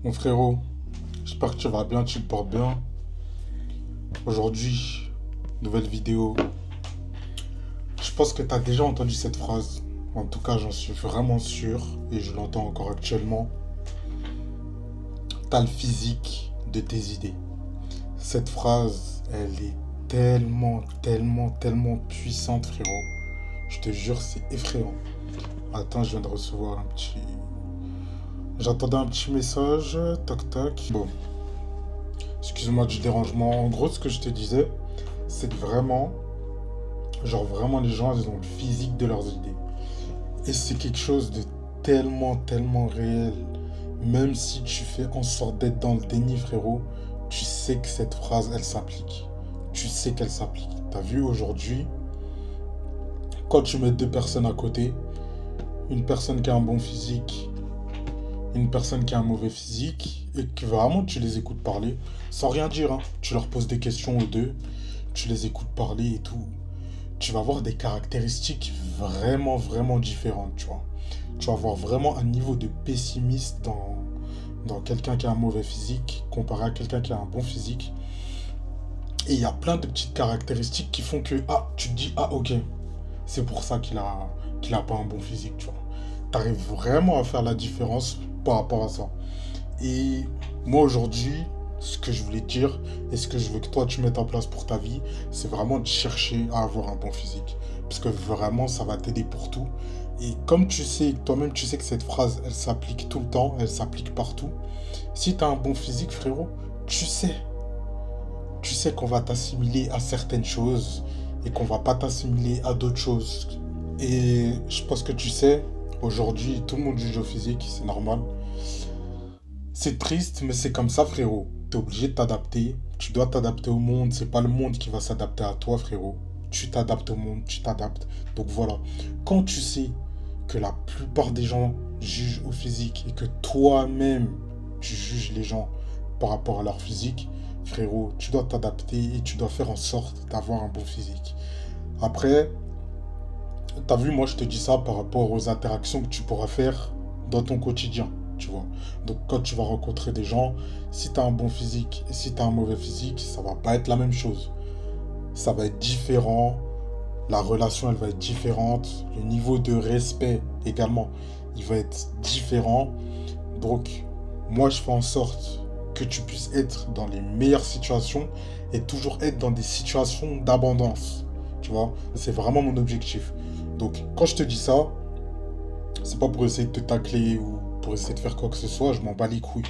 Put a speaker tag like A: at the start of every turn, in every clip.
A: Mon frérot, j'espère que tu vas bien, tu te portes bien. Aujourd'hui, nouvelle vidéo. Je pense que tu as déjà entendu cette phrase. En tout cas, j'en suis vraiment sûr et je l'entends encore actuellement. T'as le physique de tes idées. Cette phrase, elle est tellement puissante, frérot. Je te jure, c'est effrayant. Attends, je viens de recevoir un petit... J'attendais un petit message. Toc toc. Bon, excuse-moi du dérangement. En gros, ce que je te disais, c'est que vraiment, genre vraiment les gens, ils ont le physique de leurs idées. Et c'est quelque chose de tellement réel. Même si tu fais en sorte d'être dans le déni, frérot, tu sais que cette phrase, elle s'applique. Tu sais qu'elle s'applique. T'as vu aujourd'hui, quand tu mets deux personnes à côté, une personne qui a un bon physique, une personne qui a un mauvais physique, et que vraiment tu les écoutes parler, sans rien dire, hein. Tu leur poses des questions aux deux, tu les écoutes parler et tout. Tu vas avoir des caractéristiques vraiment différentes, tu vois. Tu vas avoir vraiment un niveau de pessimiste dans quelqu'un qui a un mauvais physique comparé à quelqu'un qui a un bon physique. Et il y a plein de petites caractéristiques qui font que, ah, tu te dis, ah, ok, c'est pour ça qu'il a pas un bon physique, tu vois. Tu arrives vraiment à faire la différence par rapport à ça. Et moi, aujourd'hui, ce que je voulais te dire et ce que je veux que toi tu mettes en place pour ta vie, c'est vraiment de chercher à avoir un bon physique. Parce que vraiment, ça va t'aider pour tout. Et comme tu sais, toi-même, tu sais que cette phrase, elle s'applique tout le temps, elle s'applique partout. Si tu as un bon physique, frérot, tu sais. Tu sais qu'on va t'assimiler à certaines choses et qu'on va pas t'assimiler à d'autres choses. Et je pense que tu sais, aujourd'hui, tout le monde juge au physique, c'est normal. C'est triste, mais c'est comme ça, frérot. T'es obligé de t'adapter. Tu dois t'adapter au monde. C'est pas le monde qui va s'adapter à toi, frérot. Tu t'adaptes au monde, tu t'adaptes. Donc voilà. Quand tu sais que la plupart des gens jugent au physique et que toi-même, tu juges les gens par rapport à leur physique, frérot, tu dois t'adapter et tu dois faire en sorte d'avoir un bon physique. Après, t'as vu, moi, je te dis ça par rapport aux interactions que tu pourras faire dans ton quotidien, tu vois. Donc, quand tu vas rencontrer des gens, si tu as un bon physique et si tu as un mauvais physique, ça va pas être la même chose. Ça va être différent, la relation, elle va être différente, le niveau de respect également, il va être différent. Donc, moi, je fais en sorte que tu puisses être dans les meilleures situations et toujours être dans des situations d'abondance, tu vois. C'est vraiment mon objectif. Donc, quand je te dis ça, c'est pas pour essayer de te tacler ou pour essayer de faire quoi que ce soit, je m'en bats les couilles,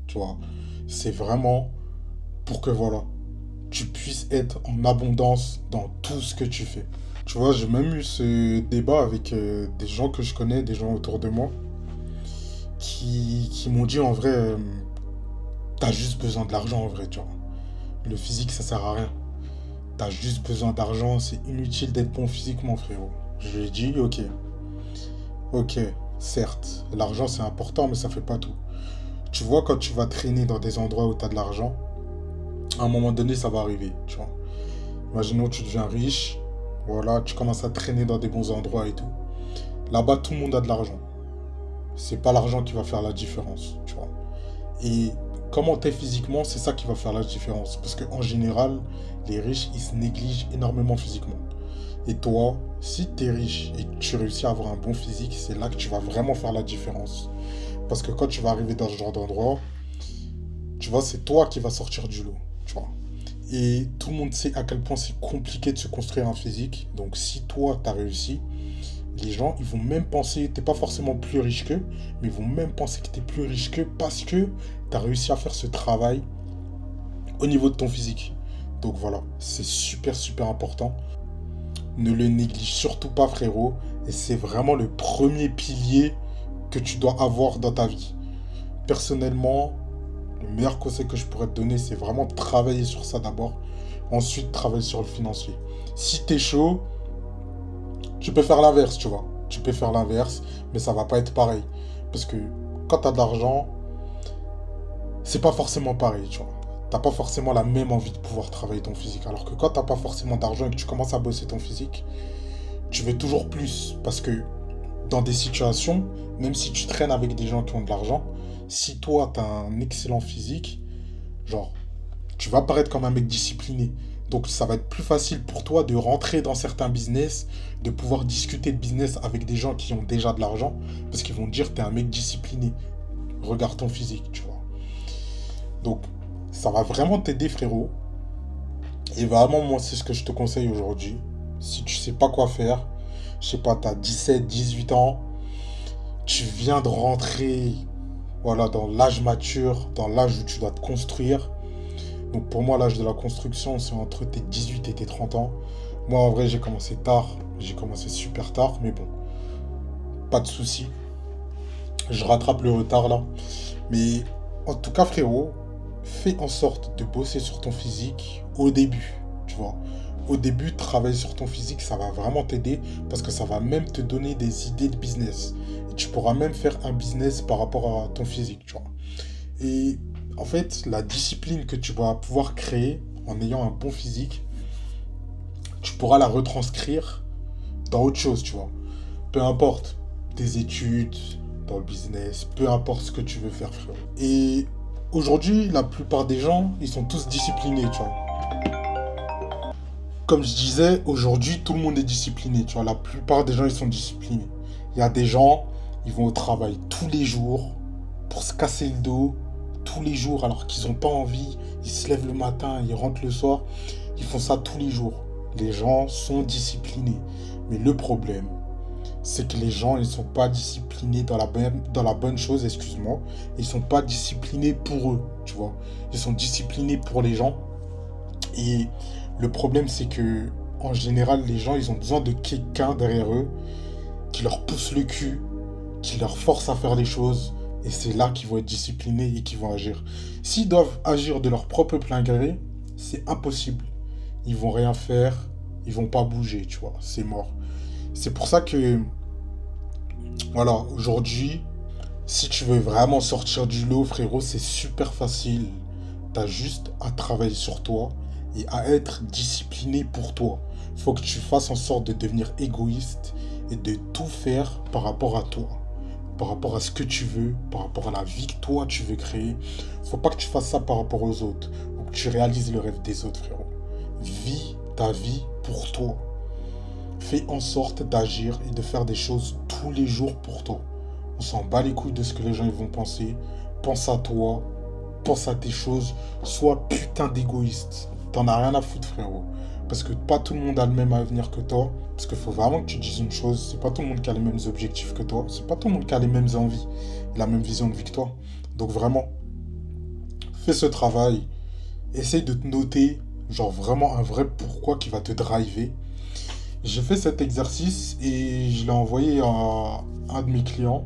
A: tu vois. C'est vraiment pour que, voilà, tu puisses être en abondance dans tout ce que tu fais. Tu vois, j'ai même eu ce débat avec des gens que je connais, des gens autour de moi, qui m'ont dit en vrai, t'as juste besoin de l'argent en vrai, tu vois. Le physique, ça sert à rien. T'as juste besoin d'argent, c'est inutile d'être bon physiquement, frérot. Je lui ai dit, ok, ok, certes, l'argent c'est important, mais ça fait pas tout. Tu vois, quand tu vas traîner dans des endroits où tu as de l'argent, à un moment donné, ça va arriver, tu vois. Imaginons que tu deviens riche, voilà, tu commences à traîner dans des bons endroits et tout. Là-bas, tout le monde a de l'argent. C'est pas l'argent qui va faire la différence, tu vois. Et comment t'es physiquement, c'est ça qui va faire la différence. Parce qu'en général, les riches, ils se négligent énormément physiquement. Et toi, si t'es riche et que tu réussis à avoir un bon physique, c'est là que tu vas vraiment faire la différence. Parce que quand tu vas arriver dans ce genre d'endroit, tu vois, c'est toi qui vas sortir du lot, tu vois. Et tout le monde sait à quel point c'est compliqué de se construire un physique. Donc si toi, t'as réussi, les gens, ils vont même penser, t'es pas forcément plus riche qu'eux, mais ils vont même penser que t'es plus riche qu'eux parce que t'as réussi à faire ce travail au niveau de ton physique. Donc voilà, c'est super important. Ne le néglige surtout pas, frérot. Et c'est vraiment le premier pilier que tu dois avoir dans ta vie. Personnellement, le meilleur conseil que je pourrais te donner, c'est vraiment travailler sur ça d'abord. Ensuite, travailler sur le financier. Si t'es chaud, tu peux faire l'inverse, tu vois. Tu peux faire l'inverse, mais ça va pas être pareil. Parce que quand t'as de l'argent, c'est pas forcément pareil, tu vois. T'as pas forcément la même envie de pouvoir travailler ton physique. Alors que quand t'as pas forcément d'argent et que tu commences à bosser ton physique, tu veux toujours plus. Parce que dans des situations, même si tu traînes avec des gens qui ont de l'argent, si toi, tu as un excellent physique, genre, tu vas paraître comme un mec discipliné. Donc ça va être plus facile pour toi de rentrer dans certains business, de pouvoir discuter de business avec des gens qui ont déjà de l'argent, parce qu'ils vont te dire, t'es un mec discipliné. Regarde ton physique, tu vois. Donc, ça va vraiment t'aider, frérot. Et vraiment, moi, c'est ce que je te conseille aujourd'hui. Si tu sais pas quoi faire, je sais pas, t'as 17, 18 ans, tu viens de rentrer, voilà, dans l'âge mature, dans l'âge où tu dois te construire. Donc pour moi, l'âge de la construction, c'est entre tes 18 et tes 30 ans. Moi, en vrai, j'ai commencé tard. J'ai commencé super tard, mais bon, pas de souci. Je rattrape le retard là. Mais en tout cas, frérot, fais en sorte de bosser sur ton physique au début, tu vois. Au début, travailler sur ton physique, ça va vraiment t'aider parce que ça va même te donner des idées de business. Et tu pourras même faire un business par rapport à ton physique, tu vois. Et en fait, la discipline que tu vas pouvoir créer en ayant un bon physique, tu pourras la retranscrire dans autre chose, tu vois. Peu importe tes études, dans le business, peu importe ce que tu veux faire, frérot. Et aujourd'hui, la plupart des gens, ils sont tous disciplinés, tu vois. Comme je disais, aujourd'hui, tout le monde est discipliné, tu vois. La plupart des gens, ils sont disciplinés. Il y a des gens, ils vont au travail tous les jours pour se casser le dos, tous les jours, alors qu'ils n'ont pas envie. Ils se lèvent le matin, ils rentrent le soir. Ils font ça tous les jours. Les gens sont disciplinés. Mais le problème, c'est que les gens, ils ne sont pas disciplinés dans la bonne chose, excuse-moi. Ils ne sont pas disciplinés pour eux, tu vois. Ils sont disciplinés pour les gens. Et le problème, c'est que, en général, les gens, ils ont besoin de quelqu'un derrière eux qui leur pousse le cul, qui leur force à faire les choses. Et c'est là qu'ils vont être disciplinés et qu'ils vont agir. S'ils doivent agir de leur propre plein gré, c'est impossible. Ils vont rien faire, ils vont pas bouger, tu vois. C'est mort. C'est pour ça que, voilà, aujourd'hui, si tu veux vraiment sortir du lot, frérot, c'est super facile. T'as juste à travailler sur toi et à être discipliné pour toi. Faut que tu fasses en sorte de devenir égoïste et de tout faire par rapport à toi. Par rapport à ce que tu veux, par rapport à la vie que toi tu veux créer. Faut pas que tu fasses ça par rapport aux autres. Ou que tu réalises le rêve des autres, frérot. Vis ta vie pour toi. Fais en sorte d'agir et de faire des choses tous les jours pour toi. On s'en bat les couilles de ce que les gens ils vont penser. Pense à toi. Pense à tes choses. Sois putain d'égoïste. T'en as rien à foutre, frérot. Parce que pas tout le monde a le même avenir que toi. Parce qu'il faut vraiment que tu dises une chose. C'est pas tout le monde qui a les mêmes objectifs que toi. C'est pas tout le monde qui a les mêmes envies. La même vision de vie que toi. Donc vraiment, fais ce travail. Essaye de te noter, genre vraiment un vrai pourquoi qui va te driver. J'ai fait cet exercice et je l'ai envoyé à un de mes clients.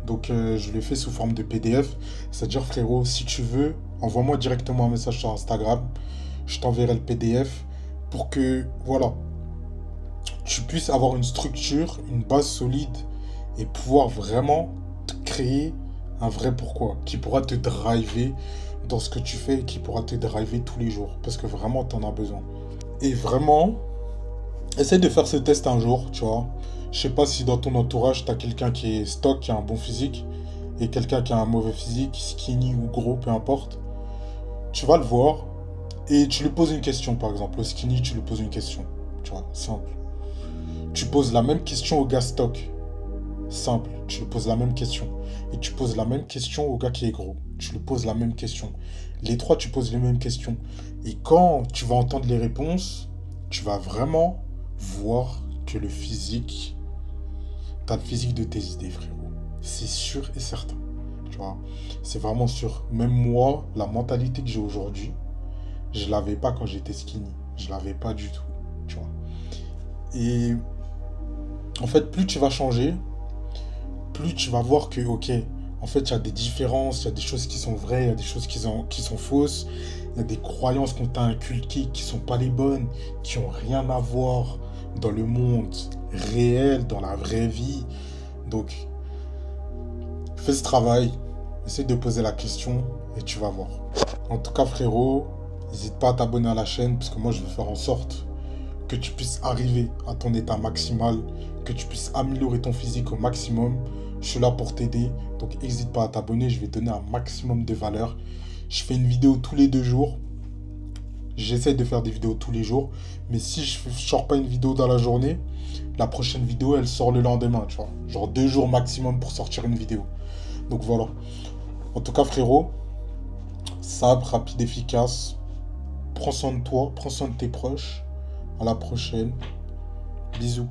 A: Donc je l'ai fait sous forme de PDF. C'est-à-dire, frérot, si tu veux, envoie-moi directement un message sur Instagram. Je t'enverrai le PDF pour que, voilà, tu puisses avoir une structure, une base solide et pouvoir vraiment te créer un vrai pourquoi qui pourra te driver dans ce que tu fais et qui pourra te driver tous les jours. Parce que vraiment, tu en as besoin. Et vraiment, essaye de faire ce test un jour, tu vois. Je sais pas si dans ton entourage, tu as quelqu'un qui est stock, qui a un bon physique, et quelqu'un qui a un mauvais physique, skinny ou gros, peu importe. Tu vas le voir, et tu lui poses une question, par exemple. Au skinny, tu lui poses une question. Tu vois, simple. Tu poses la même question au gars stock. Simple. Tu lui poses la même question. Et tu poses la même question au gars qui est gros. Tu lui poses la même question. Les trois, tu poses les mêmes questions. Et quand tu vas entendre les réponses, tu vas vraiment voir que le physique, t'as le physique de tes idées, frérot. C'est sûr et certain. Tu vois, c'est vraiment sûr. Même moi, la mentalité que j'ai aujourd'hui, je l'avais pas quand j'étais skinny. Je l'avais pas du tout. Tu vois. Et en fait, plus tu vas changer, plus tu vas voir que, ok, en fait, il y a des différences, il y a des choses qui sont vraies, il y a des choses qui sont fausses, il y a des croyances qu'on t'a inculquées qui sont pas les bonnes, qui ont rien à voir dans le monde réel, dans la vraie vie. Donc, fais ce travail, essaie de poser la question et tu vas voir. En tout cas, frérot, n'hésite pas à t'abonner à la chaîne parce que moi, je vais faire en sorte que tu puisses arriver à ton état maximal, que tu puisses améliorer ton physique au maximum Je suis là pour t'aider. Donc n'hésite pas à t'abonner. Je vais te donner un maximum de valeur. Je fais une vidéo tous les 2 jours. J'essaie de faire des vidéos tous les jours. Mais si je ne sors pas une vidéo dans la journée, la prochaine vidéo, elle sort le lendemain, tu vois. Genre 2 jours maximum pour sortir une vidéo. Donc voilà. En tout cas, frérot, simple, rapide, efficace. Prends soin de toi, prends soin de tes proches. À la prochaine. Bisous.